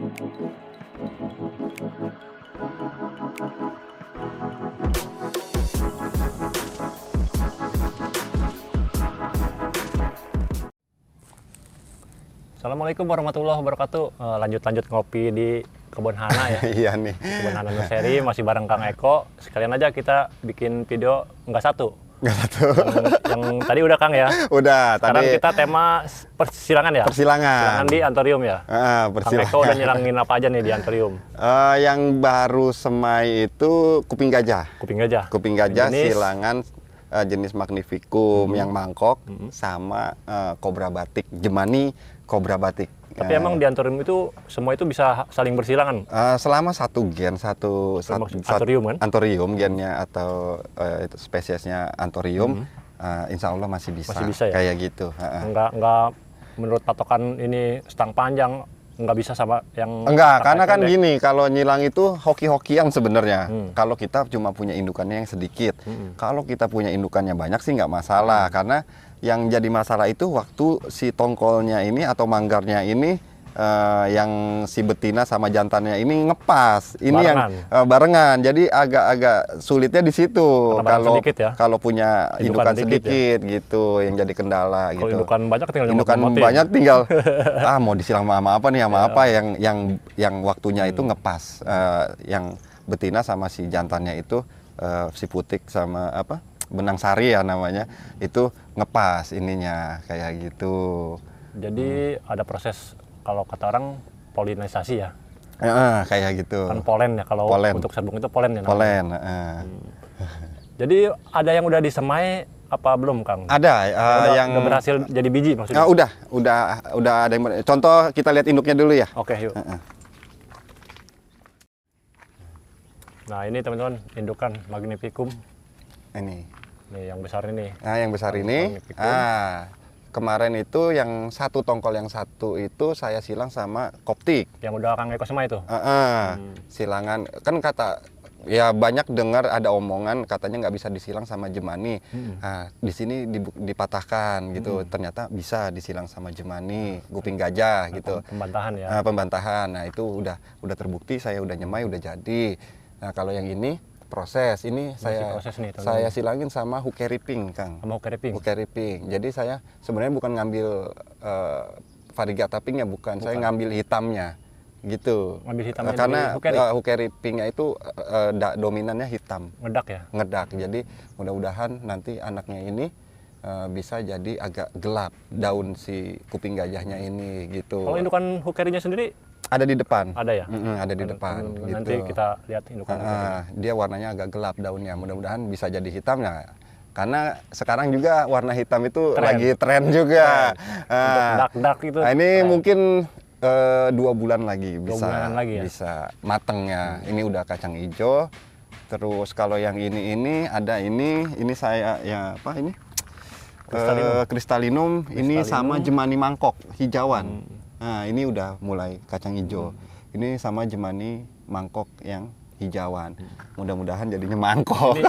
Assalamualaikum warahmatullahi wabarakatuh. Lanjut ngopi di Kebun Hana ya. Iya nih. Kebun Hana Nursery masih bareng Kang Eko. Sekalian aja kita bikin video nggak satu. Nggak satu. Yang tadi udah Kang ya. Udah. Sekarang tadi kita tema persilangan ya. persilangan Persilangan di Antorium ya. Kang Persilangan. Eko udah nyilangin apa aja nih di Antorium? Yang baru semai itu kuping gajah. Kuping gajah. Kuping gajah Jenis? silangan jenis magnificum yang mangkok sama kobra batik, jemani kobra batik. Tapi emang di Antorium itu semua itu bisa saling bersilangan. Selama satu gen, Antorium kan? Antorium gennya atau itu spesiesnya Antorium, insya Allah masih bisa, ya? kayak gitu. Enggak menurut patokan ini stang panjang nggak bisa sama yang Enggak, karena kan pendek. gini, kalau nyilang itu hoki-hokian sebenarnya. Kalau kita cuma punya indukannya yang sedikit, kalau kita punya indukannya banyak sih nggak masalah. Karena yang jadi masalah itu waktu si tongkolnya ini atau manggarnya ini yang si betina sama jantannya ini ngepas. Ini Barengan. yang barengan. Jadi agak-agak sulitnya di situ. Karena barang sedikit ya? Kalau punya Indukan indukan sedikit sedikit gitu, yang jadi kendala Kalau gitu. indukan banyak tinggal Indukan nyemot-nyemotin. banyak tinggal mau disilang sama apa nih sama apa yang waktunya itu ngepas. Yang betina sama si jantannya itu si putik sama apa benang sari ya namanya itu ngepas ininya kayak gitu. Jadi ada proses kalau kata orang polinisasi ya. Kayak gitu. Kan polen ya kalau Polen. untuk serbuk itu polen ya namanya. Polen. Jadi ada yang udah disemai apa belum Kang? Ada yang udah berhasil jadi biji maksudnya. udah ada yang contoh kita lihat induknya dulu ya. Oke, yuk. Nah, ini teman-teman indukan magnificum. Ini. Nih yang besar ini. Nah, yang besar ini. Magnificum. Kemarin itu yang satu tongkol yang satu itu saya silang sama koptik. Yang udah Kang Eko semai itu. Silangan kan kata ya banyak dengar ada omongan katanya nggak bisa disilang sama jemani. Nah, di sini dipatahkan gitu. Ternyata bisa disilang sama jemani, kuping gajah gitu. Pembantahan ya. Pembantahan. Nah, itu udah terbukti, saya udah nyemai, udah jadi. Nah, kalau yang ini proses ini proses nih, saya silangin sama hukeri pink, Kang. Sama hukeri pink. Hukeri pink. Jadi saya sebenarnya bukan ngambil variegata pinknya, bukan. Saya ngambil hitamnya gitu. Ngambil hitamnya karena dari hukeri pinknya itu dominannya hitam. Ngedak ya. Ngedak. Jadi mudah-mudahan nanti anaknya ini bisa jadi agak gelap daun si kuping gajahnya ini gitu. Kalau indukan hukerinya sendiri Ada di depan. ada ya? Ada di depan. Nanti gitu. kita lihat indukan Dia warnanya agak gelap daunnya. Mudah-mudahan bisa jadi hitam ya. Karena sekarang juga warna hitam itu lagi tren juga. dark itu. Nah, ini tren. mungkin 2 bulan lagi bisa bulanan lagi ya? bisa matengnya. Ini udah kacang hijau. Terus kalau yang ini ada ini saya ya apa ini? Kristalinum. Ini sama jemani mangkok hijauan. Nah, ini udah mulai kacang hijau. Ini sama jemani mangkok yang hijauan. Mudah-mudahan jadinya mangkok. Ini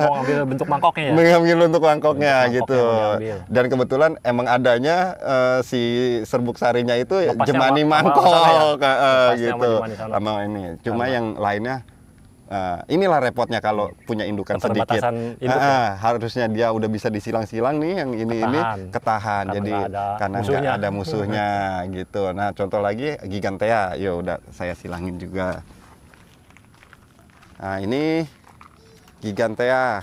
mau ngambil bentuk mangkoknya ya? Mengambil untuk mangkoknya Bentuk gitu. mangkoknya mau Dan kebetulan emang adanya si serbuk sarinya itu Lepasnya jemani sama mangkok sana ya? Lepasnya gitu. sama jemani sana. Sama ini. Cuma yang lainnya inilah repotnya kalau punya indukan sedikit. Keterbatasan induk ya? Harusnya dia udah bisa disilang-silang nih yang ini ketahan. Jadi karena nggak ada musuhnya gitu. Nah, contoh lagi gigantea, ya udah saya silangin juga. Nah, ini gigantea.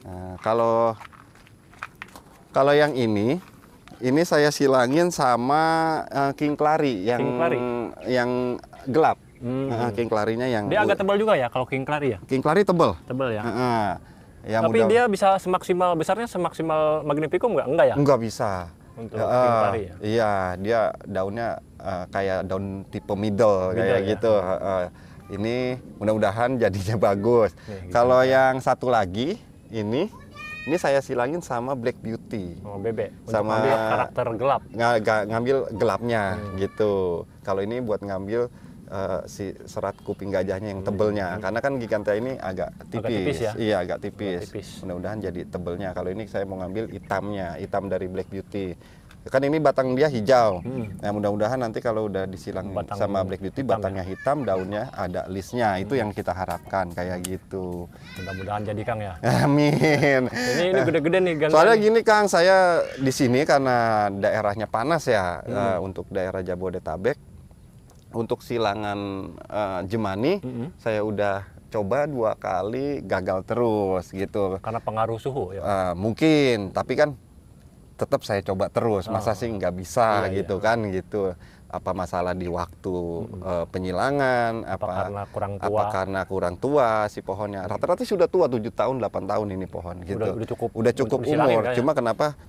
Nah, kalau yang ini saya silangin sama king clary yang gelap. King clary-nya yang Dia agak tebal juga ya kalau king clary ya? King clary tebal. Tebal ya. Ya, tapi dia bisa besarnya semaksimal magnificum nggak? Enggak ya? Enggak bisa. Untuk king clary ya? Iya, dia daunnya kayak daun tipe middle kayak ya? gitu. Ini mudah-mudahan jadinya bagus. Kalau yang satu lagi ini saya silangin sama Black Beauty. Oh, bebek. Untuk Sama ngambil karakter gelap. Ngambil gelapnya gitu. Kalau ini buat ngambil si serat kuping gajahnya yang tebelnya, karena kan gigantea ini agak tipis ya? Iya, agak tipis. Agak tipis. Mudah-mudahan jadi tebelnya. Kalau ini saya mau ngambil hitamnya, hitam dari Black Beauty Kan ini batang dia hijau. Nah, mudah-mudahan nanti kalau udah disilang Batang sama Black Beauty, hitam batangnya hitam, daunnya ada listnya. Itu yang kita harapkan kayak gitu. Mudah-mudahan jadi Kang ya. Amin. Ini gede-gede nih gangga. Soalnya gini Kang, saya di sini karena daerahnya panas ya, untuk daerah Jabodetabek. Untuk silangan Jemani, saya udah coba 2 kali gagal terus gitu. Karena pengaruh suhu ya. Mungkin, tapi kan tetap saya coba terus. Masa sih nggak bisa gitu kan gitu. Apa masalah di waktu penyilangan? Karena kurang tua? Apa karena kurang tua si pohonnya? Rata-rata sudah tua, 7 tahun, 8 tahun ini pohon gitu. Udah cukup umur. Cuma kenapa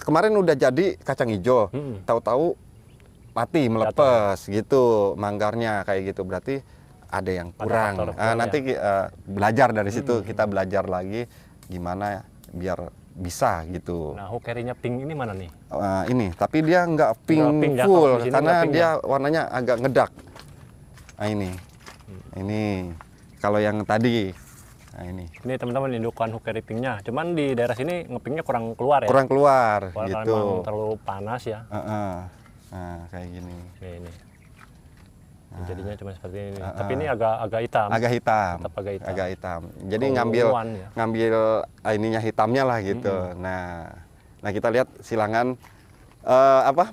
kemarin udah jadi kacang hijau, tahu-tahu mati melepas gitu manggarnya kayak gitu, berarti ada yang kurang. Nanti belajar dari situ, kita belajar lagi gimana biar bisa gitu. Nah, hukerinya pink ini mana nih? Ini, tapi dia nggak pink ya, full karena pink dia warnanya agak ngedak. Nah ini kalau yang tadi, nah ini. Ini teman-teman indukan hukeri pinknya. Cuman di daerah sini ngepinknya kurang keluar ya. Kurang keluar Karena gitu. memang terlalu panas ya. Nah, kayak gini. Ini. Jadinya cuma seperti ini. Tapi ini agak hitam. Agak hitam. Tetap agak hitam. Agak hitam. Jadi Keunguan ya. ngambil ininya hitamnya lah gitu. Nah kita lihat silangan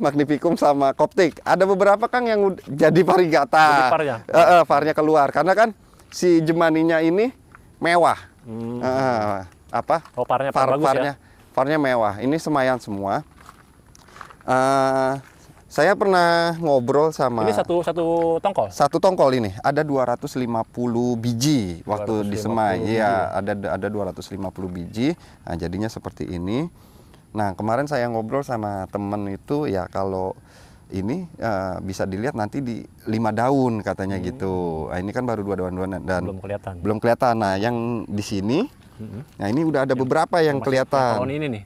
Magnificum sama Coptic. Ada beberapa Kang yang jadi variegata. Jadi varnya? Varnya keluar karena kan si Jemaninya ini mewah. Varnya bagus ya? Varnya mewah. Ini semayan semua. Saya pernah ngobrol sama... Ini satu tongkol? Satu tongkol ini, ada 250 biji waktu disemai. Iya, ada 250 biji, nah jadinya seperti ini. Nah, kemarin saya ngobrol sama temen itu, ya kalau ini bisa dilihat nanti di 5 daun katanya gitu. Nah, ini kan baru 2 daun dan belum kelihatan. Nah, yang di sini, nah ini udah ada beberapa yang kelihatan. Tahun ini nih?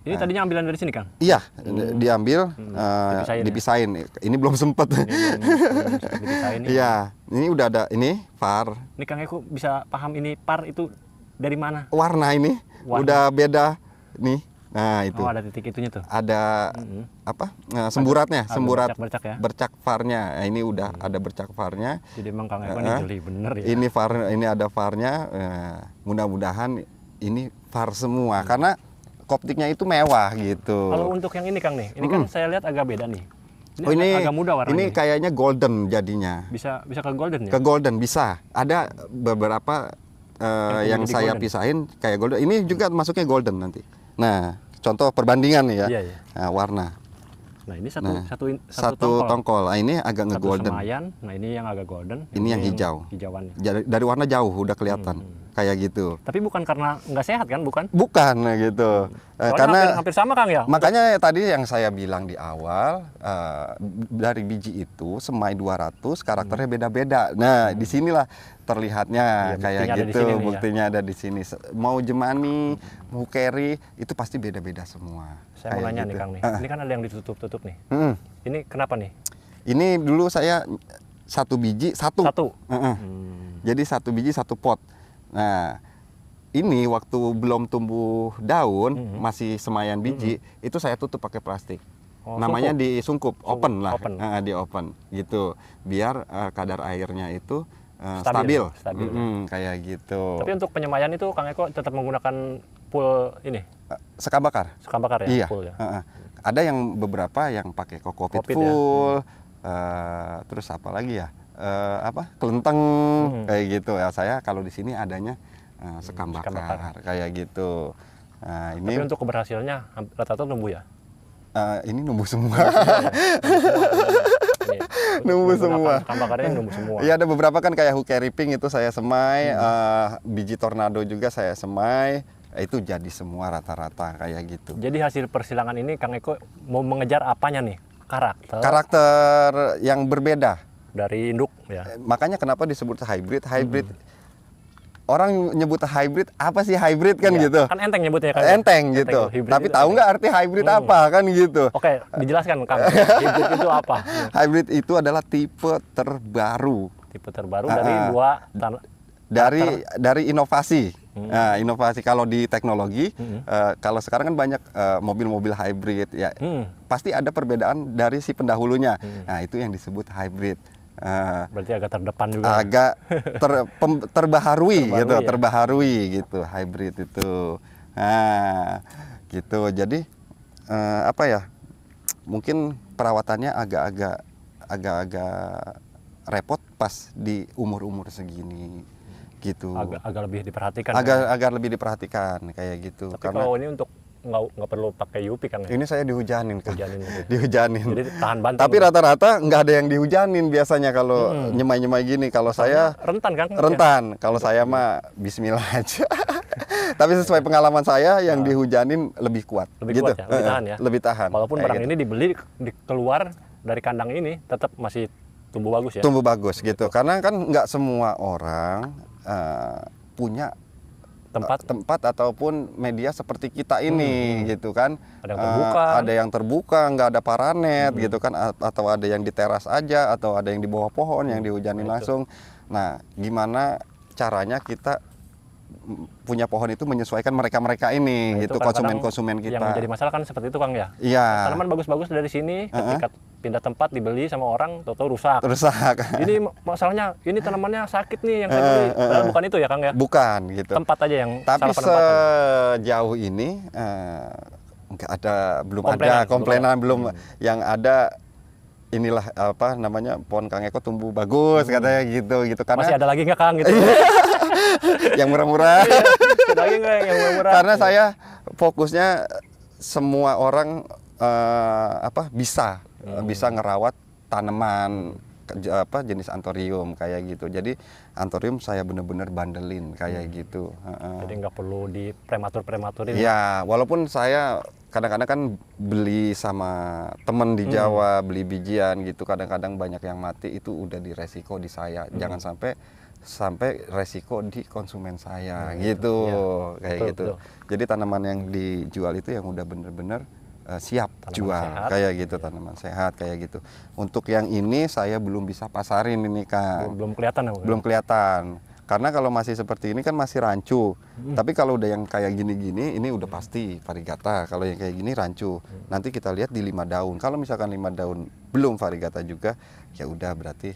Ini tadinya ambilan dari sini, Kang? Iya, diambil, dipisahin. Ini belum sempet. Iya, ini udah ada, ini var. Ini Kang Eko bisa paham ini par itu dari mana? Warna ini udah beda nih. Nah itu. Oh, ada titik itunya tuh. Ada semburatnya, semburat bercak ya? Bercak varnya. Nah, ini udah ada bercak varnya. Jadi emang Kang Eko ini jeli bener ya. Ini var, ini ada varnya. Mudah-mudahan ini var semua karena Copticnya itu mewah gitu. Kalau untuk yang ini Kang nih, ini kan saya lihat agak beda nih. Ini agak muda warnanya. Ini kayaknya golden jadinya. Bisa ke golden ya? Ke golden bisa. Ada beberapa yang saya golden. Pisahin kayak golden. Ini juga masuknya golden nanti. Nah, contoh perbandingan nih ya. Iya. Nah, warna. Nah, ini satu tongkol. Nah, ini agak nge-golden. Semayan. Nah, ini yang agak golden. Ini yang hijau. Hijauan. Dari warna jauh udah kelihatan. Kayak gitu. Tapi bukan karena nggak sehat kan, bukan? Bukan gitu. Karena hampir sama Kang ya. Makanya tadi yang saya bilang di awal, dari biji itu semai 200 karakternya beda-beda. Nah, disinilah terlihatnya kayak gitu. Buktinya ada di sini. Mau Jemani, mau Hukeri, itu pasti beda-beda semua. Saya mau nanya nih Kang nih. Ini kan ada yang ditutup-tutup nih. Ini kenapa nih? Ini dulu saya satu biji satu. Jadi satu biji satu pot. Nah, ini waktu belum tumbuh daun, masih semayan biji, itu saya tutup pakai plastik. Namanya disungkup, open lah, di open gitu, biar kadar airnya itu stabil. Kayak gitu. Tapi untuk penyemaian itu Kang Eko tetap menggunakan pool ini? Sekam bakar. Sekam bakar ya? Iya. Pool ya? Ada yang beberapa yang pakai kokopit full, terus apa lagi ya? Kelenteng kayak gitu ya. Saya kalau di sini adanya sekam bakar kayak gitu. Nah, ini. Tapi untuk keberhasilannya rata-rata numbuh ya? Ini numbuh semua. Numbuh semua. Sekam bakarnya numbuh semua. Iya, ada beberapa kan kayak Hukeri Pink itu saya semai, biji tornado juga saya semai. Itu jadi semua rata-rata kayak gitu. Jadi hasil persilangan ini Kang Eko mau mengejar apanya nih? Karakter yang berbeda. Dari induk ya. Makanya kenapa disebut hybrid? Orang nyebut hybrid, apa sih hybrid kan gitu? Kan enteng nyebutnya kan. Enteng gitu. Tapi tahu nggak arti hybrid apa kan gitu? Oke, dijelaskan Kang. Hybrid itu apa? Hybrid itu adalah tipe terbaru. Tipe terbaru dari dua dari inovasi. Nah, inovasi kalau di teknologi, kalau sekarang kan banyak mobil-mobil hybrid ya. Pasti ada perbedaan dari si pendahulunya. Nah, itu yang disebut hybrid. Berarti agak terdepan juga. Agak terbaharui gitu, ya? terbaharui gitu hybrid itu. Nah, gitu. Jadi apa ya? Mungkin perawatannya agak-agak repot pas di umur-umur segini gitu. Agak lebih diperhatikan. Agak lebih diperhatikan kayak gitu. Tapi kalau ini untuk nggak perlu pakai UV Kang ya? Ini saya dihujanin kan. Hujanin gitu. Dihujanin. Jadi tahan banting. Tapi rata-rata nggak ada yang dihujanin biasanya kalau nyemai-nyemai gini. Kalau saya rentan kan? rentan. Kalau saya mah bismillah aja. Tapi sesuai pengalaman saya yang dihujanin lebih kuat. Lebih gitu. kuat ya? Lebih tahan ya? Lebih tahan. Walaupun kayak barang gitu. ini dibeli keluar dari kandang ini tetap masih tumbuh bagus ya? Tumbuh bagus gitu. Karena kan nggak semua orang punya tempat ataupun media seperti kita ini gitu kan. Ada yang terbuka, ada yang terbuka, nggak ada paranet gitu kan, atau ada yang di teras aja, atau ada yang di bawah pohon yang dihujanin langsung. Nah, gimana caranya kita punya pohon itu menyesuaikan mereka-mereka ini gitu, konsumen-konsumen kita. Yang jadi masalah kan seperti itu Kang ya. Iya. Tanaman bagus-bagus dari sini ketika pindah tempat dibeli sama orang, tahu-tahu rusak. Ini masalahnya ini tanamannya sakit nih yang saya beli. Padahal bukan itu ya Kang ya. Bukan gitu. Tempat aja yang tapi salah penempatan. sejauh ini nggak ada, belum ada komplainan, belum yang ada. Inilah apa namanya, pohon Kang Eko tumbuh bagus katanya gitu karena masih ada lagi nggak Kang gitu. yang murah-murah. Ada lagi nggak yang murah-murah? Karena saya fokusnya semua orang bisa ngerawat tanaman jenis anthurium kayak gitu. Jadi anthurium saya bener-bener bandelin kayak gitu. Jadi nggak perlu di prematur-prematurin. Ya, walaupun saya kadang-kadang kan beli sama temen di Jawa, beli bijian gitu, kadang-kadang banyak yang mati, itu udah di resiko di saya. Jangan sampai resiko di konsumen saya gitu. Kayak betul, gitu. betul. Jadi tanaman yang dijual itu yang udah bener-bener siap Tanaman jual sehat. kayak gitu, tanaman sehat kayak gitu. Untuk yang ini saya belum bisa pasarin ini Kang. Belum kelihatan ya? Belum kelihatan. Karena kalau masih seperti ini kan masih rancu. Tapi kalau udah yang kayak gini-gini, ini udah pasti variegata. Kalau yang kayak gini rancu. Nanti kita lihat di 5 daun. Kalau misalkan 5 daun belum variegata juga, ya udah berarti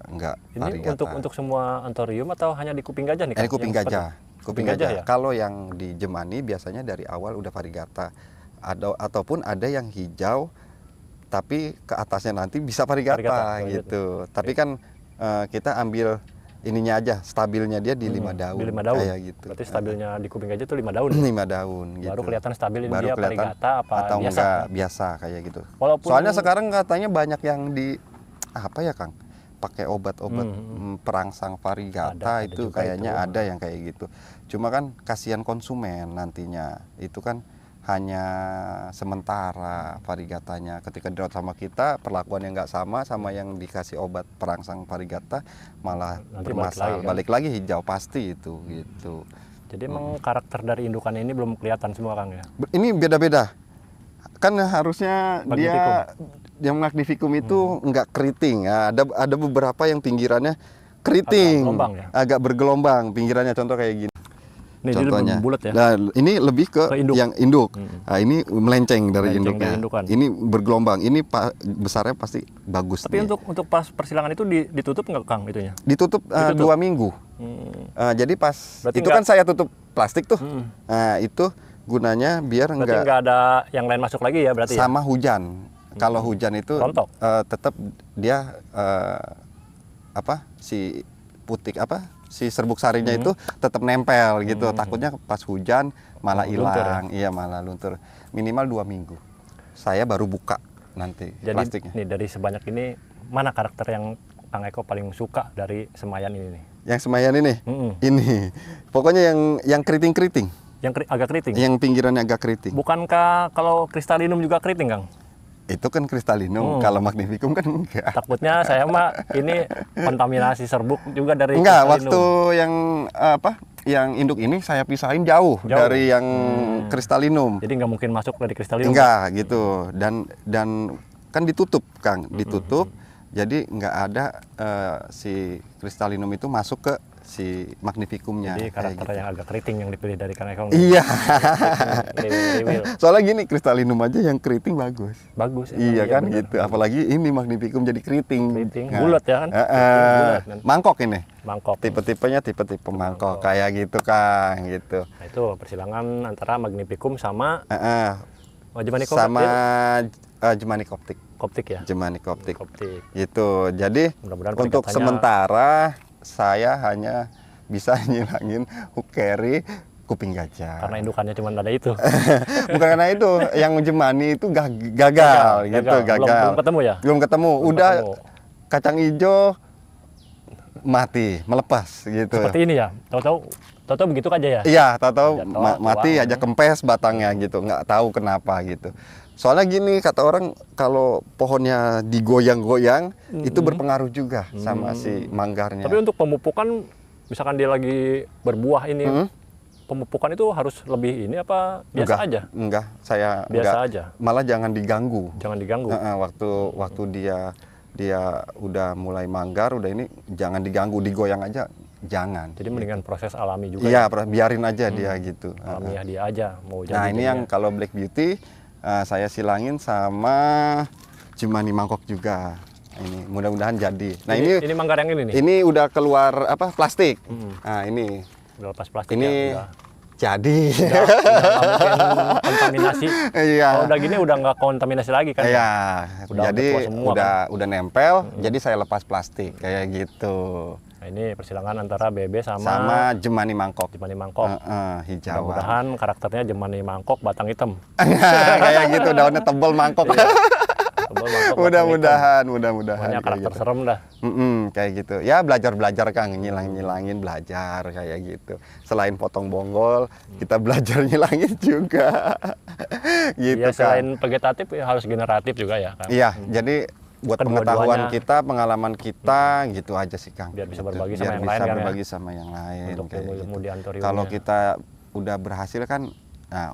enggak variegata. Ini untuk semua anthurium atau hanya di kuping gajah nih? Ini kuping gajah. Kuping gajah. Ya? Kalau yang di Jemani biasanya dari awal udah variegata. Ataupun ada yang hijau tapi ke atasnya nanti bisa variegata gitu. Tapi kan kita ambil ininya aja, stabilnya dia di 5 daun. Di 5 daun. Kayak gitu. Berarti stabilnya di kuping gajah itu 5 daun. 5 daun gitu. Baru kelihatan stabil ini Baru dia kelihatan variegata apa atau biasa. enggak biasa kayak gitu. Walaupun soalnya sekarang katanya banyak yang di apa ya Kang? Pakai obat-obat perangsang variegata ada itu juga kayaknya itu. ada yang kayak gitu. Cuma kan kasihan konsumen nantinya. Itu kan hanya sementara variegatanya. Ketika dirawat sama kita, perlakuan yang nggak sama yang dikasih obat perangsang variegata, malah Nanti bermasalah. balik Balik lagi hijau pasti itu gitu. Jadi emang karakter dari indukan ini belum kelihatan semua Kang ya? Ini beda-beda. Kan harusnya Magnificum. yang magnificum itu nggak keriting. Ya, ada beberapa yang pinggirannya keriting, agak bergelombang pinggirannya. Contoh kayak gini. Nih, contohnya. Dia bulat ya? Nah, ini lebih ke yang induk. Nah, ini melenceng dari induknya. Ini bergelombang. Ini besarnya pasti bagus. Tapi untuk pas persilangan itu ditutup nggak Kang itunya? Ditutup 2 minggu. Jadi pas berarti itu kan saya tutup plastik tuh. Nah, itu gunanya biar nggak ada yang lain masuk lagi ya berarti sama hujan. Kalau hujan itu tetap dia si serbuk sarinya itu tetap nempel gitu. Takutnya pas hujan malah hilang. Iya, malah luntur. Minimal 2 minggu. Saya baru buka nanti. Jadi plastiknya. nih dari sebanyak ini mana karakter yang Kang Eko paling suka dari semayan ini nih? Yang semayan ini? Ini. Pokoknya yang keriting-keriting. Yang agak keriting? Yang pinggirannya agak keriting. Bukankah kalau kristalinum juga keriting, Kang? Itu kan kristalinum, kalau magnificum kan enggak. Takutnya saya mah ini kontaminasi serbuk juga dari enggak, waktu yang yang induk ini saya pisahin jauh. Dari yang kristalinum. Jadi nggak mungkin masuk dari kristalinum? Enggak, gitu. Dan kan ditutup, Kang. Ditutup, jadi nggak ada si kristalinum itu masuk ke si magnificumnya. Jadi karakter gitu. yang agak keriting yang dipilih dari Kang Eko. Iya. Riwil. Soalnya gini, kristalinum aja yang keriting bagus. Bagus. Iya kan bener. gitu. Apalagi ini magnificum jadi keriting. Keriting, bulat ya kan? Bulat, kan? mangkok ini. Mangkok. Tipe-tipenya tipe-tipe mangkok kayak gitu Kang gitu. Nah, itu persilangan antara magnificum sama Jemani sama Jemani koptik. Koptik ya. Jemani koptik. Koptik. Gitu. Jadi Mudah-mudahan untuk peningkatannya- sementara saya hanya bisa nyilangin hukeri kuping gajah. Karena indukannya cuma ada itu. Bukan karena itu, yang Jemani itu gagal gitu, gagal. Belum ketemu ya? Belum ketemu. Belum Udah ketemu. kacang hijau mati, melepas gitu. Seperti ini ya. Tahu-tahu begitu aja ya. Iya, tahu-tahu Jatuh, mati tua. aja kempes batangnya gitu, nggak tahu kenapa gitu. Soalnya gini kata orang, kalau pohonnya digoyang-goyang itu berpengaruh juga sama si manggarnya. Tapi untuk pemupukan, misalkan dia lagi berbuah ini, pemupukan itu harus lebih ini apa biasa aja? Enggak, saya Biasa enggak. aja. Malah jangan diganggu. Jangan diganggu. Waktu dia udah mulai manggar, udah ini jangan diganggu, digoyang aja jangan. Jadi mendingan proses alami juga. Iya, biarin aja dia gitu. Alamiah dia aja mau jadi. Nah, ini yang kalau Black Beauty saya silangin sama Jemani mangkok juga. Ini mudah-mudahan jadi. Nah, ini manggar yang ini nih. ini udah keluar plastik. Nah, ini Udah lepas plastik ini ya. jadi. Udah nggak mungkin kontaminasi. Iya. Kalau udah gini udah nggak kontaminasi lagi kan? Iya. Udah Jadi tua semua, udah nempel, jadi saya lepas plastik kayak gitu. Nah, ini persilangan antara BB Sama Jemani mangkok. Jemani mangkok. Hijauan. Mudah-mudahan karakternya Jemani mangkok batang hitam. Kayak gitu, daunnya tebel mangkok. Tebal mangkok, batang Mudah-mudahan, hitam. mudah-mudahan. Pokoknya kayak karakter gitu. serem dah. Kayak gitu. Ya belajar-belajar Kang, nyilang-nyilangin belajar kayak gitu. Selain potong bonggol, kita belajar nyilangin juga. Gitu Ya Kang. selain vegetatif ya harus generatif juga ya kan? Iya, jadi buat pengetahuan kita, pengalaman kita, gitu aja sih Kang. Biar bisa Gitu. berbagi Biar sama yang bisa lain kan ya? berbagi sama yang lain. Untuk kayak ilmu-ilmu gitu. di antoriumnya. Kalau kita udah berhasil kan, nah,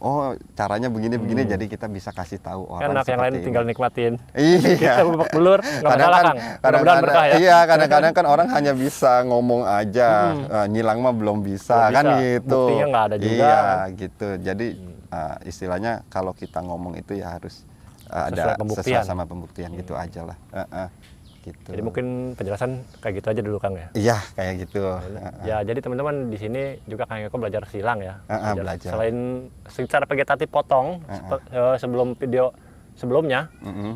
caranya begini-begini, jadi kita bisa kasih tahu orang. Enak, yang lain seperti tinggal ini. nikmatin. Iya. Kita babak belur, nggak masalah Kang. Mudah-mudahan kadang-kadang berkah ya. Iya, kadang-kadang kan orang hanya bisa ngomong aja, nyilang mah belum bisa, Belum kan bisa. gitu. Buktinya nggak ada juga. Iya, gitu. Jadi istilahnya kalau kita ngomong itu ya harus ada pembuktian. sesuai sama pembuktian gitu aja lah. Gitu. Jadi mungkin penjelasan kayak gitu aja dulu Kang ya. Iya, kayak gitu. Ya, jadi teman-teman di sini juga Kang Eko belajar silang ya. Belajar. Selain secara vegetatif potong sebelum video sebelumnya,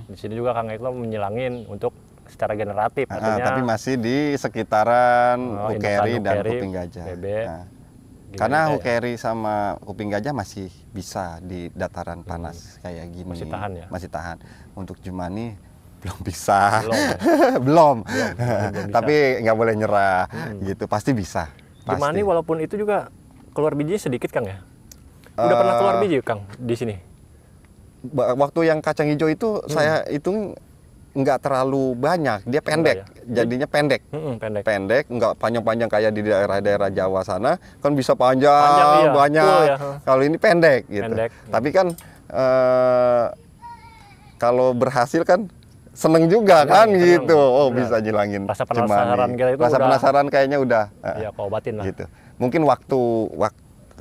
di sini juga Kang Eko menyilangin untuk secara generatif, artinya Tapi masih di sekitaran hukeri dan hukeri, kuping gajah. BB. Karena hukeri sama kuping gajah masih bisa di dataran panas kayak gini. Masih tahan ya? Masih tahan. Untuk Jemani belum bisa. Belum. belum. Tapi nggak boleh nyerah gitu. Pasti bisa. Pasti. Jemani walaupun itu juga keluar biji sedikit Kang ya. Udah pernah keluar biji Kang di sini? Waktu yang kacang hijau itu saya hitung nggak terlalu banyak, dia pendek, jadinya pendek. Pendek, nggak panjang-panjang kayak di daerah-daerah Jawa sana, kan bisa panjang iya. banyak. Ya. Kalau ini pendek gitu. Tapi kan kalau berhasil kan seneng juga kan gitu. Oh, udah. Bisa nyilangin. Rasa penasaran kita itu Rasa penasaran kayaknya udah. Iya, kau obatin lah. Gitu. Mungkin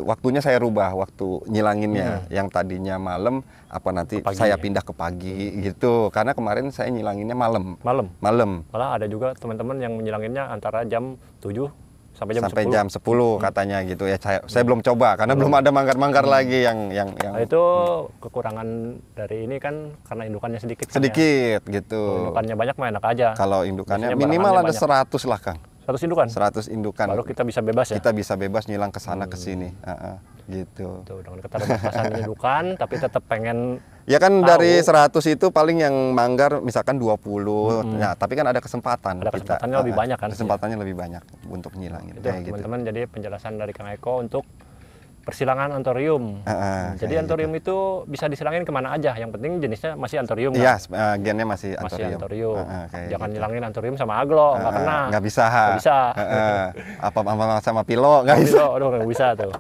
waktunya saya rubah, waktu nyilanginnya. Yang tadinya malam, apa nanti pagi, saya pindah ke pagi gitu. Karena kemarin saya nyilanginnya malam. Malah ada juga teman-teman yang menyilanginnya antara jam 7 sampai jam 10 katanya gitu ya. Saya belum coba karena belum ada manggar-manggar lagi yang Nah, itu kekurangan dari ini kan karena indukannya sedikit gitu. Kalau indukannya banyak mah enak aja. Kalau indukannya minimal ada 100 lah Kang. 100 indukan? 100 indukan. Baru kita bisa bebas ya? Kita bisa bebas nyilang ke sana ke sini. Gitu. Tuh, dengan keterbatasan indukan tapi tetap pengen ya kan tahu. Dari 100 itu paling yang manggar misalkan 20. Nah, tapi kan ada kesempatan. Ada kesempatannya lebih banyak kan? Kesempatannya lebih banyak untuk nyilangin. Itu teman-teman gitu. Jadi penjelasan dari Kang Eko untuk persilangan antorium. Jadi antorium itu bisa disilangin kemana aja. Yang penting jenisnya masih antorium. Iya, gennya masih antorium. Jangan nyilangin antorium sama aglo, nggak kena. Nggak bisa. Nggak bisa. Apa sama pilo, nggak bisa. Aduh, nggak bisa tuh.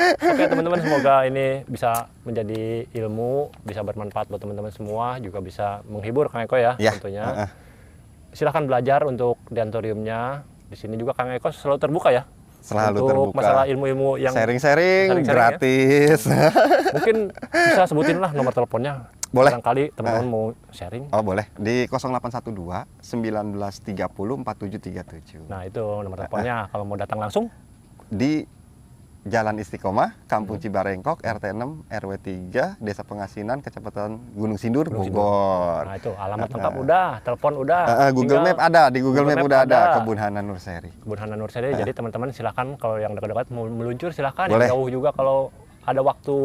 Oke teman-teman, semoga ini bisa menjadi ilmu, bisa bermanfaat buat teman-teman semua, juga bisa menghibur Kang Eko ya tentunya. Silahkan belajar untuk di antoriumnya. Di sini juga Kang Eko selalu terbuka ya. Selalu untuk terbuka. masalah ilmu-ilmu yang sharing-sharing ya. gratis. Mungkin bisa sebutin lah nomor teleponnya. Boleh. Barangkali teman-teman mau sharing. Oh boleh, di 0812 1930 4737. Nah itu nomor teleponnya. Kalau mau datang langsung di Jalan Istiqomah, Kampung Cibarengkok, RT 6, RW 3, Desa Pengasinan, Kecamatan Gunung Sindur, Bogor. Nah itu alamat lengkap udah, telepon udah. Google Map ada, di Google Map udah ada, Kebun Hana Nurseri. Kebun Hana Nurseri, jadi teman-teman silakan kalau yang dekat-dekat mau meluncur silakan, Boleh. yang jauh juga kalau ada waktu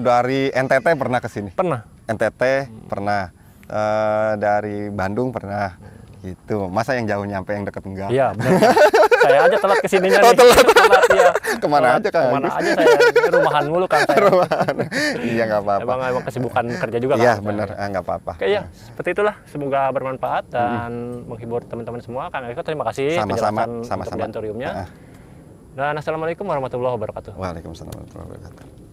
dari NTT pernah ke sini? Pernah. NTT pernah, dari Bandung pernah. Gitu, masa yang jauh nyampe yang deket enggak? Iya benar. Saya aja telat kesininya Oh, nih. telat. Ya. Kemana telat, aja Kang? Kemana aja saya, rumahan mulu kan saya. Rumahan. Iya nggak apa-apa. Emang kesibukan kerja juga kan. Iya benar, nggak apa-apa. Oke ya, seperti itulah. Semoga bermanfaat dan menghibur teman-teman semua. Kang Eko terima kasih Sama-sama. penjelasan untuk Dantoriumnya. Dan assalamualaikum warahmatullahi wabarakatuh. Waalaikumsalam warahmatullahi wabarakatuh.